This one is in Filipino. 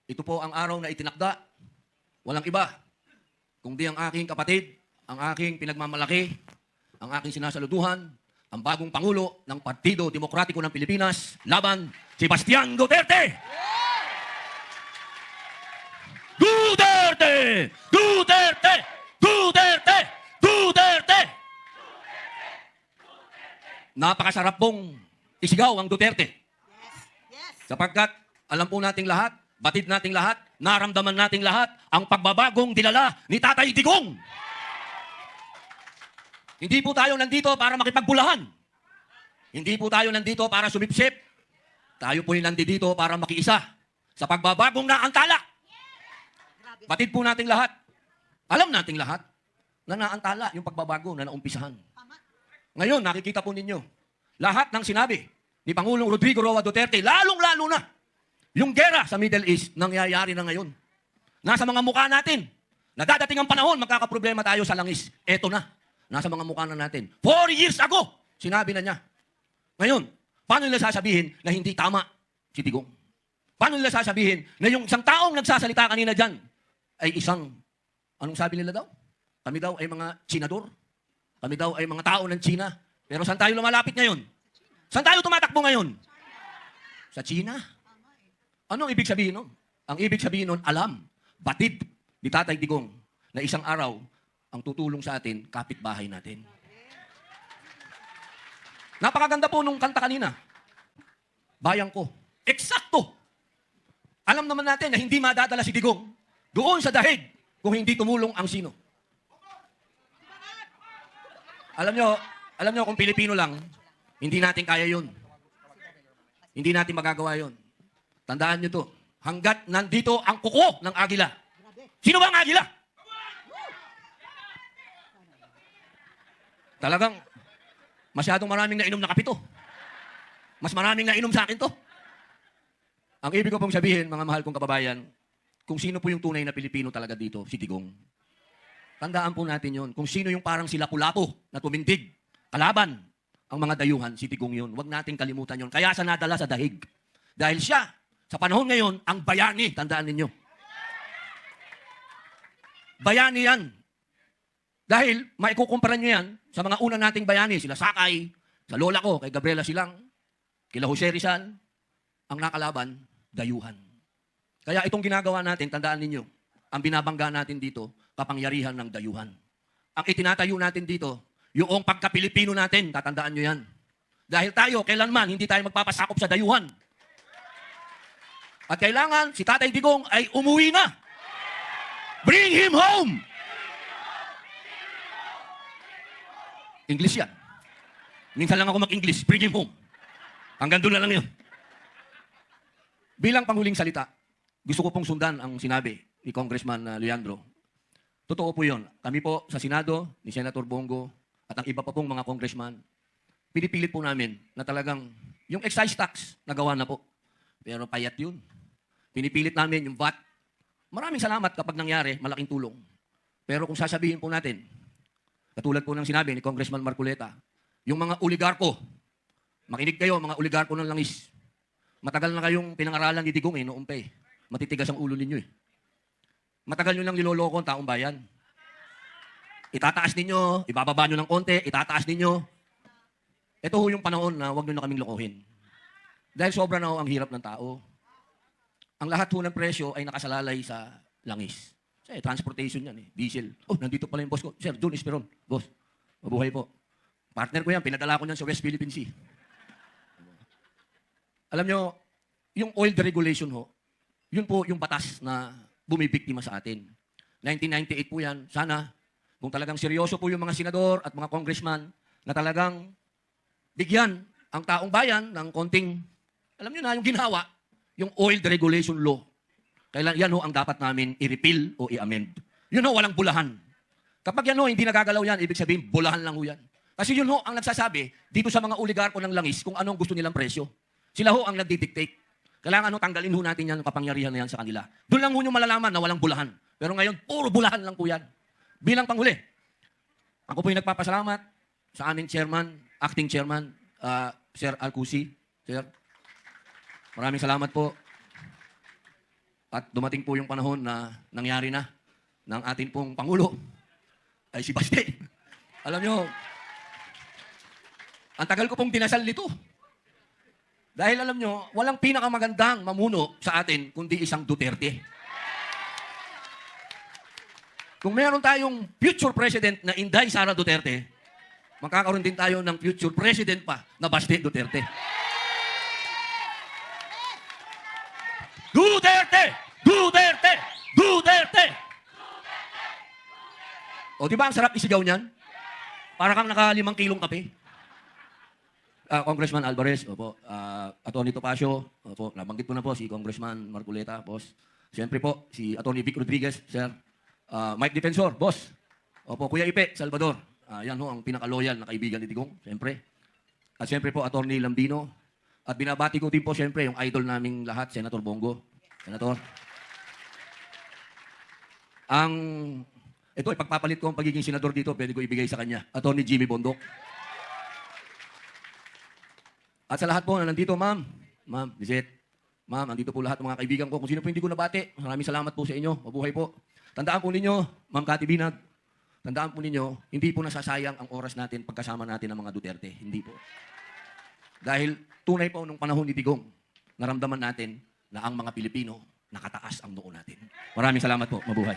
Ito po ang araw na itinakda. Walang iba, kundi ang aking kapatid, ang aking pinagmamalaki, ang aking sinasaluduhan, ang bagong Pangulo ng Partido Demokratiko ng Pilipinas, laban si Bastian Duterte! Duterte! Duterte! Duterte! Duterte! Napakasarap pong isigaw ang Duterte. Sapagkat alam po nating lahat, batid nating lahat, naramdaman nating lahat ang pagbabagong dinala ni Tatay Digong. Hindi po tayo nandito para makipagbulahan. Hindi po tayo nandito para sumipsip. Tayo po nandito para makiisa sa pagbabagong naantala. Batid po nating lahat. Alam nating lahat na naantala yung pagbabago na naumpisahan. Ngayon, nakikita po ninyo, lahat ng sinabi ni Pangulong Rodrigo Roa Duterte, lalong-lalo na, yung gera sa Middle East, nangyayari na ngayon. Nasa mga mukha natin. Nadadating ang panahon, magkakaproblema tayo sa langis. Eto na. Nasa mga mukha na natin. 4 years ago, sinabi na niya. Ngayon, paano nila sasabihin na hindi tama si Digong? Paano nila sasabihin na yung isang taong nagsasalita kanina dyan ay isang, anong sabi nila daw? Kami daw ay mga Chinador. Kami daw ay mga tao ng China. Pero saan tayo lumalapit ngayon? Saan tayo tumatakbo ngayon? Sa China. Ano ang ibig sabihin nun? Ang ibig sabihin nun, alam, batid ni Tatay Digong na isang araw ang tutulong sa atin, kapitbahay natin. Napakaganda po nung kanta kanina. Bayang ko. Eksakto! Alam naman natin na hindi madadala si Digong doon sa dahig kung hindi tumulong ang sino. Alam nyo kung Pilipino lang, hindi natin kaya yun. Hindi natin magagawa yun. Tandaan nyo to. Hanggat nandito ang kuko ng agila. Sino ba ang agila? Talagang masyadong maraming nainom na kapito. Mas maraming nainom sa akin to. Ang ibig ko pong sabihin, mga mahal kong kababayan, kung sino po yung tunay na Pilipino talaga dito, si Digong. Tandaan po natin yun. Kung sino yung parang si Lapu-Lapu na tumindig, kalaban ang mga dayuhan, si Digong yun. Huwag nating kalimutan yun. Kaya sa nadala sa dahig. Dahil siya, sa panahon ngayon, ang bayani. Tandaan ninyo. Bayani yan. Dahil maikukumpara nyo yan sa mga una nating bayani. Sila Sakay, sa lola ko, kay Gabriela Silang, kila Jose Rizal, ang nakalaban, dayuhan. Kaya itong ginagawa natin, tandaan ninyo, ang binabangga natin dito, kapangyarihan ng dayuhan. Ang itinatayo natin dito, yung pagka-Pilipino natin, tatandaan nyo yan. Dahil tayo, kailanman, hindi tayo magpapasakop sa dayuhan. At kailangan, si Tatay Digong ay umuwi na. Bring him home! English yan. Minsan lang ako mag-English, bring him home. Hanggang doon na lang yun. Bilang panghuling salita, gusto ko pong sundan ang sinabi ni Congressman Leandro. Totoo po yun. Kami po sa Senado, ni Senator Bongo, at ang iba pa pong mga congressman, pinipilit po namin na talagang yung excise tax, nagawa na po. Pero payat yun. Pinipilit namin yung VAT. Maraming salamat kapag nangyari, malaking tulong. Pero kung sasabihin po natin, katulad po ng sinabi ni Congressman Marcoleta, yung mga oligarko, makinig kayo, mga oligarko ng langis. Matagal na kayong pinangaralan ni Digong noong pa eh. Matitigas ang ulo ninyo eh. Matagal nyo lang niloloko ang taong bayan. Itataas ninyo, ibababa nyo ng konti, itataas ninyo. Ito ho yung panahon na huwag nyo na kaming lokohin. Dahil sobra na ho ang hirap ng tao. Ang lahat ho ng presyo ay nakasalalay sa langis. Kasi transportation yan eh, diesel. Oh, nandito pala yung boss ko. Sir, Jun Esperon. Boss, mabuhay po. Partner ko yan, pinadala ko yan sa West Philippine Sea. Alam nyo, yung oil deregulation ho, yun po yung batas na bumibiktima sa atin. 1998 po yan. Sana, kung talagang seryoso po yung mga senador at mga congressman na talagang bigyan ang taong bayan ng konting, alam nyo na, yung ginawa, yung oil deregulation law. Kailan yan ho ang dapat namin i-repeal o i-amend. Yun ho, walang bulahan. Kapag yan ho, hindi nagagalaw yan, ibig sabihin, bulahan lang ho yan. Kasi yun ho ang nagsasabi dito sa mga oligarko ng langis kung anong gusto nilang presyo. Sila ho ang nagdidictate. Kailangan ho, tanggalin ho natin yan, ang kapangyarihan na yan sa kanila. Doon lang ho nyo malalaman na walang bulahan. Pero ngayon, puro bulahan lang po yan. Bilang panghuli, ako po yung nagpapasalamat sa aming chairman, acting chairman, Sir Alcusi. Sir, maraming salamat po. At dumating po yung panahon na nangyari na ng ating pong Pangulo ay si Baste. Alam nyo, ang tagal ko pong dinasal nito. Dahil alam nyo, walang pinakamagandang mamuno sa atin kundi isang Duterte. Kung meron tayong future president na Inday Sara Duterte, magkakaroon din tayo ng future president pa na Baste Duterte. Duterte! Duterte! Duterte! O, di ba ang sarap isigaw niyan? Para kang naka 5 kilong kape. Congressman Alvarez, opo. Atty. Topacio, opo. Nabanggit ko na po si Congressman Marcoleta, boss. Siyempre po, si Atty. Vic Rodriguez, sir. Mike Defensor, boss. Opo, Kuya Ipe, Salvador. Yan ho, ang pinaka-loyal na kaibigan ni Digong, siyempre. At siyempre po, Atty. Lambino. At binabati ko din po, siyempre, yung idol naming lahat, Senator Bongo. Senator. Ito, ipagpapalit ko ang pagiging senador dito, pwede ko ibigay sa kanya. Atty. Jimmy Bondok. At sa lahat po na nandito, ma'am, Lizette, ma'am, nandito po lahat ng mga kaibigan ko. Kung sino po hindi ko nabati, maraming salamat po sa inyo. Mabuhay po. Tandaan po ninyo, Ma'am Cathy Binag, tandaan po ninyo, hindi po nasasayang ang oras natin pagkasama natin ng mga Duterte. Hindi po. Dahil tunay po nung panahon ni Digong, naramdaman natin na ang mga Pilipino nakataas ang noo natin. Maraming salamat po. Mabuhay.